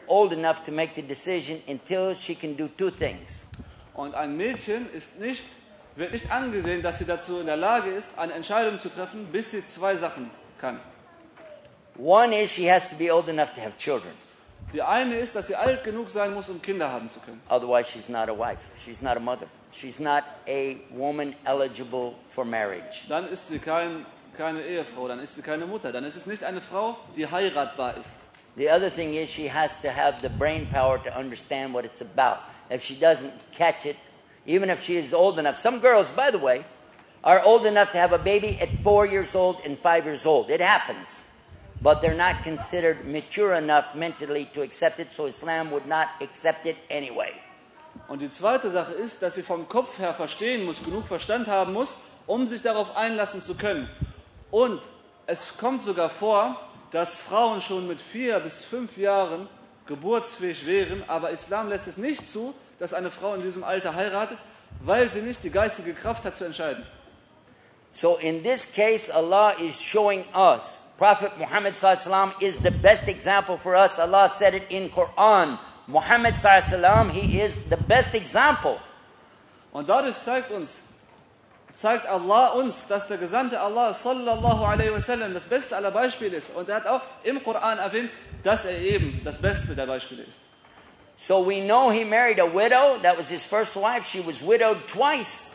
old enough to make the decision until she can do two things. Und ein Mädchen wird nicht angesehen, dass sie dazu in der Lage ist, eine Entscheidung zu treffen, bis sie zwei Sachen kann. One is she has to be old enough to have children. Die eine ist, dass sie alt genug sein muss, um Kinder haben zu können. Otherwise, she's not a wife. She's not a mother. She's not a woman eligible for marriage. Dann ist sie keine Ehefrau, dann ist sie keine Mutter, dann ist es nicht eine Frau, die heiratbar ist. The other thing is she has to have the brain power to understand what it's about. If she doesn't catch it, even if she is old enough. Some girls, by the way, are old enough to have a baby at 4 years old and 5 years old. It happens. But they're not considered mature enough mentally to accept it, so Islam would not accept it anyway. Und die zweite Sache ist, dass sie vom Kopf her verstehen muss, genug Verstand haben muss, um sich darauf einlassen zu können. Und es kommt sogar vor, dass Frauen schon mit 4 bis 5 Jahren geburtsfähig wären, aber Islam lässt es nicht zu, dass eine Frau in diesem Alter heiratet, weil sie nicht die geistige Kraft hat zu entscheiden. So in this case, Allah is showing us, Prophet Muhammad sallallahu alaihi wasallam is the best example for us. Allah said it in Quran. Muhammad sallallahu alaihi wasallam, he is the best example. Und dadurch zeigt Allah uns, dass der Gesandte Allah sallallahu alaihi wasallam das beste aller Beispiele ist. Und er hat auch im Koran erwähnt, dass er eben das Beste der Beispiele ist. So we know he married a widow. That was his first wife. She was widowed twice.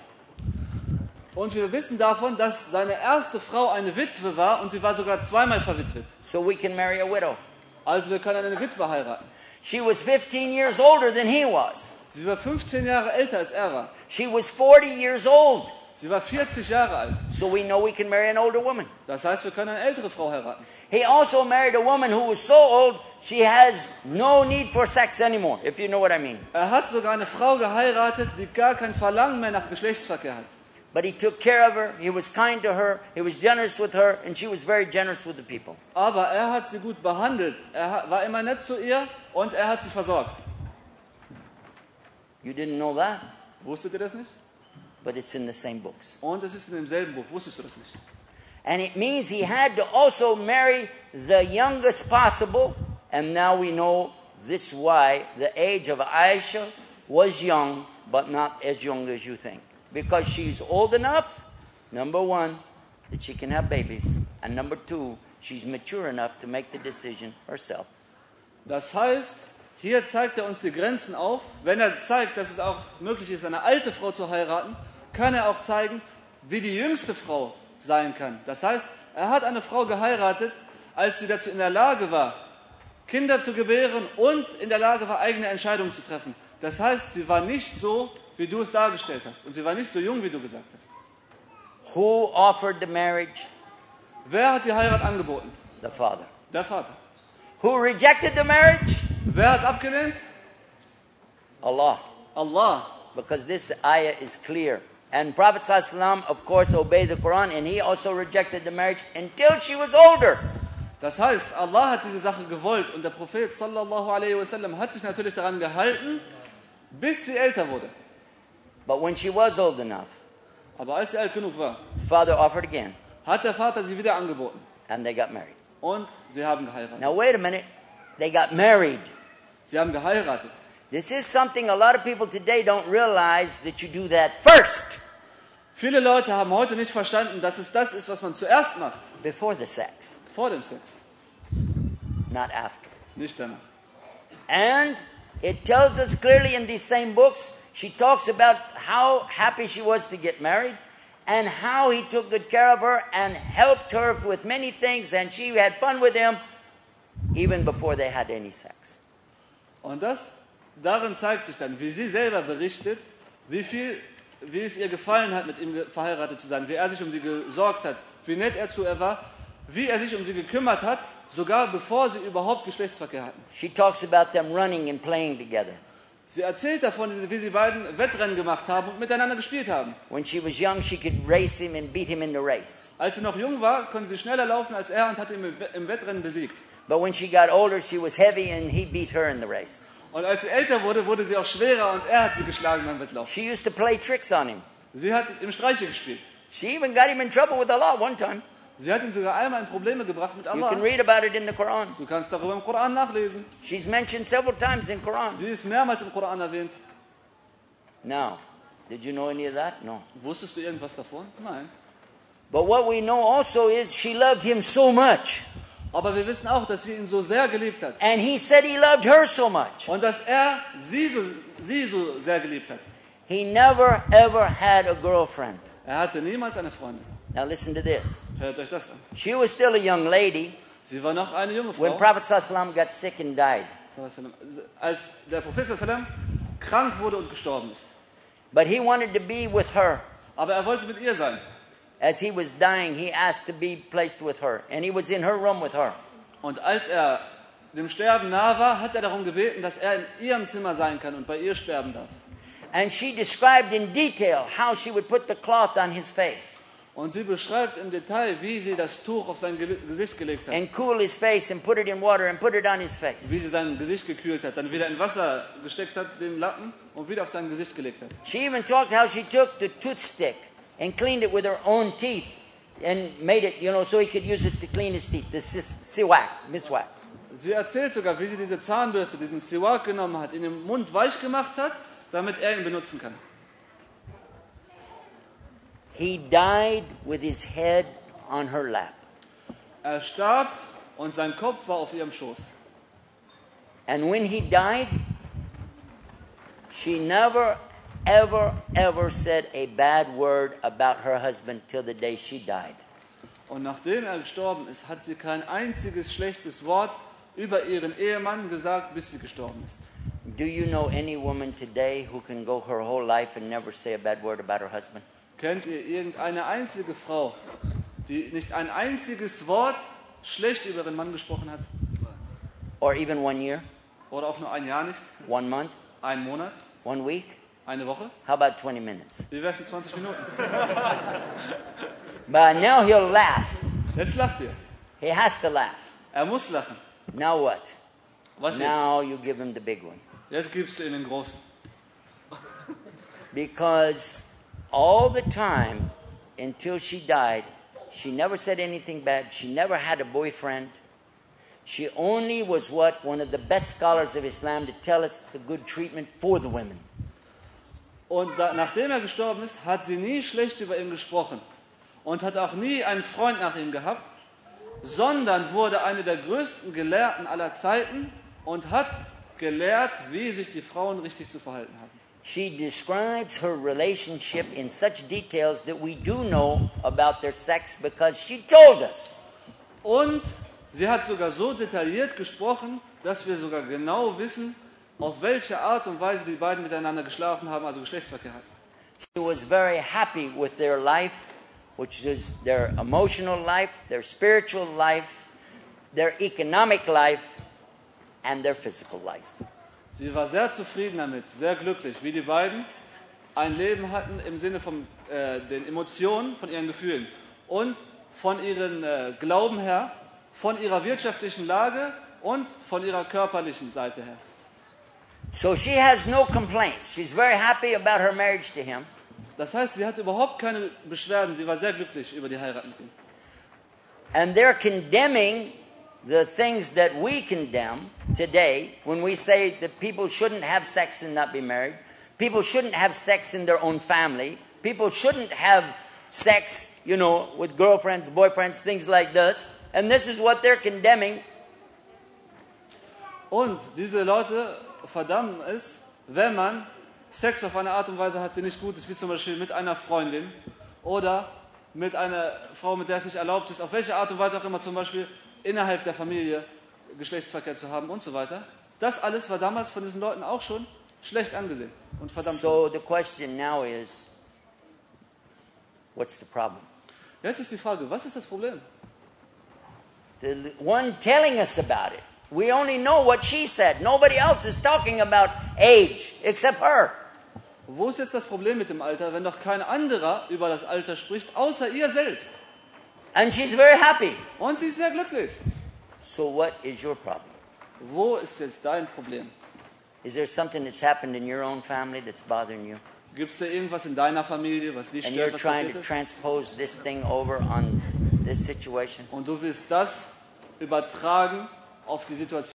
Und wir wissen davon, dass seine erste Frau eine Witwe war und sie war sogar zweimal verwitwet. So we can marry a widow. Also wir können eine Witwe heiraten. She was 15 years older than he was. Sie war 15 Jahre älter als er war. She was 40 years old. Sie war 40 Jahre alt. So we know we can marry an older woman. Das heißt, wir können eine ältere Frau heiraten. He also married a woman who was so old, she has no need for sex anymore, if you know what I mean. Er hat sogar eine Frau geheiratet, die gar kein Verlangen mehr nach Geschlechtsverkehr hat. But he took care of her, he was kind to her, he was generous with her, and she was very generous with the people. Aber er hat sie gut behandelt. Er war immer nett zu ihr und er hat sie versorgt. You didn't know that? Wusstet ihr das nicht? But it's in the same books. Und es ist in demselben Buch. Wusstest du das nicht? And it means he had to also marry the youngest possible. And now we know this why the age of Aisha was young, but not as young as you think. Because she's old enough, number one, that she can have babies. And number two, she's mature enough to make the decision herself. Das heißt, hier zeigt er uns die Grenzen auf. Wenn er zeigt, dass es auch möglich ist, eine alte Frau zu heiraten, kann er auch zeigen, wie die jüngste Frau sein kann. Das heißt, er hat eine Frau geheiratet, als sie dazu in der Lage war, Kinder zu gebären und in der Lage war, eigene Entscheidungen zu treffen. Das heißt, sie war nicht so, wie du es dargestellt hast. Und sie war nicht so jung, wie du gesagt hast. Who offered the marriage? Wer hat die Heirat angeboten? The father. Der Vater. Who rejected the marriage? Wer hat es abgelehnt? Allah. Allah. Because this ayah is clear. And Prophet ﷺ, of course, obeyed the Quran, and he also rejected the marriage until she was older. Das heißt, Allah hat diese Sache gewollt und der Prophet sallallahu alaihi wasallam hat sich natürlich daran gehalten, bis sie älter wurde. But when she was old enough, Aber als sie alt genug war, father offered again, hat der Vater sie wieder angeboten. and they got married. Und sie haben geheiratet. Now wait a minute, they got married. Sie haben geheiratet. This is something a lot of people today don't realize, that you do that first, Viele Leute haben heute nicht verstanden, dass es das ist, was man zuerst macht. before the sex, Vor dem Sex. not after. Nicht danach. And it tells us clearly in these same books, she talks about how happy she was to get married and how he took good care of her and helped her with many things, and she had fun with him even before they had any sex. Und darin zeigt sich dann, wie sie selber berichtet, wie es ihr gefallen hat, mit ihm verheiratet zu sein, wie er sich um sie gesorgt hat, wie nett er zu ihr war, wie er sich um sie gekümmert hat, sogar bevor sie überhaupt Geschlechtsverkehr hatten. She talks about them running and playing together. Sie erzählt davon, wie sie beiden Wettrennen gemacht haben und miteinander gespielt haben. When she was young, she could race him and beat him in the race. Als sie noch jung war, konnte sie schneller laufen als er und hat ihn im Wettrennen besiegt. But when she got older, she was heavy and he beat her in the race. Und als sie älter wurde, wurde sie auch schwerer und er hat sie geschlagen beim Wettlauf. She used to play tricks on him. Sie hat ihm Streiche gespielt. She even got him in trouble with Allah one time. Sie hat ihn sogar einmal in Probleme gebracht mit You Allah. can read about it in the Quran. Du kannst darüber im Koran nachlesen. She's mentioned several times in Quran. Sie ist mehrmals im Koran erwähnt. Now, did you know any of that? No. Wusstest du irgendwas davon? Nein. But what we know also is she loved him so much. Aber wir wissen auch, dass sie ihn so sehr geliebt hat. And he said he loved her so much. Und dass er sie so sehr geliebt hat. He never ever had a girlfriend. Er hatte niemals eine Freundin. Now listen to this. Hört euch das an. She was still a young lady Sie war noch eine junge when Frau. Prophet ﷺ got sick and died. Als der Prophet sallam krank wurde und gestorben ist. But he wanted to be with her. Aber er wollte mit ihr sein. As he was dying, he asked to be placed with her. And he was in her room with her. Und als er dem Sterben nahe war, hat er darum gebeten, dass er in ihrem Zimmer sein kann und bei ihr sterben darf. And she described in detail how she would put the cloth on his face. Und sie beschreibt im Detail, wie sie das Tuch auf sein Gesicht gelegt hat. And cool his face and put it in water and put it on his face. Wie sie sein Gesicht gekühlt hat, dann wieder in Wasser gesteckt hat, den Lappen, und wieder auf sein Gesicht gelegt hat. She even talked how she took the toothstick and cleaned it with her own teeth and made it, so he could use it to clean his teeth, the miswak. Sie erzählt sogar, wie sie diese Zahnbürste, diesen Siwak genommen hat, in den Mund weich gemacht hat, damit er ihn benutzen kann. He died with his head on her lap. Er starb und sein Kopf war auf ihrem Schoß. And when he died, she never, ever said a bad word about her husband till the day she died. Und nachdem er gestorben ist, hat sie kein einziges schlechtes Wort über ihren Ehemann gesagt, bis sie gestorben ist. Do you know any woman today who can go her whole life and never say a bad word about her husband? Kennt ihr irgendeine einzige Frau, die nicht ein einziges Wort schlecht über ihren Mann gesprochen hat? Or even 1 year? Oder auch nur ein Jahr nicht? 1 month? Einen Monat? 1 week? Eine Woche? How about 20 minutes? Wie wär's mit 20 Minuten? But now he'll laugh. Jetzt lacht ihr. He has to laugh. Er muss lachen. Now what? Was jetzt? Now you give him the big one. Jetzt gibst du ihm den Großen. Because all the time until she died, she never said anything bad. She never had a boyfriend. She only was one of the best scholars of Islam to tell us the good treatment for the women. Und nachdem er gestorben ist, hat sie nie schlecht über ihn gesprochen und hat auch nie einen Freund nach ihm gehabt, sondern wurde eine der größten Gelehrten aller Zeiten und hat gelehrt, wie sich die Frauen richtig zu verhalten haben. She describes her relationship in such details that we do know about their sex because she told us. Und sie hat sogar so detailliert gesprochen, dass wir sogar genau wissen, auf welche Art und Weise die beiden miteinander geschlafen haben, also Geschlechtsverkehr hatten. She was very happy with their life, which is their emotional life, their spiritual life, their economic life, and their physical life. Sie war sehr zufrieden damit, sehr glücklich, wie die beiden ein Leben hatten im Sinne von den Emotionen, von ihren Gefühlen und von ihrem Glauben her, von ihrer wirtschaftlichen Lage und von ihrer körperlichen Seite her. So she has no complaints. She's very happy about her marriage to him. Das heißt, sie hatte überhaupt keine Beschwerden, sie war sehr glücklich über die Heirat mit ihm. And they're condemning the things that we condemn today when we say that people shouldn't have sex and not be married. People shouldn't have sex in their own family. People shouldn't have sex, with girlfriends, boyfriends, things like this. And this is what they're condemning. Und diese Leute verdammen es, wenn man Sex auf eine Art und Weise hat, die nicht gut ist, wie zum Beispiel mit einer Freundin oder mit einer Frau, mit der es nicht erlaubt ist, auf welche Art und Weise auch immer, zum Beispiel innerhalb der Familie Geschlechtsverkehr zu haben und so weiter. Das alles war damals von diesen Leuten auch schon schlecht angesehen und verdammt. So the question now is, what's the problem? Jetzt ist die Frage, was ist das Problem? The one telling us about it. We only know what she said. Nobody else is talking about age except her. Wo ist jetzt das Problem mit dem Alter, wenn doch kein anderer über das Alter spricht, außer ihr selbst? And she's very happy. Und sie ist sehr glücklich. So what is your problem? Wo ist jetzt dein Problem? Is there something that's happened in your own family that's bothering you? Gibt es da irgendwas in deiner Familie, was dich And you're stört, was trying passiert to ist? transpose this thing over on this situation? Und du willst das übertragen auf die Situation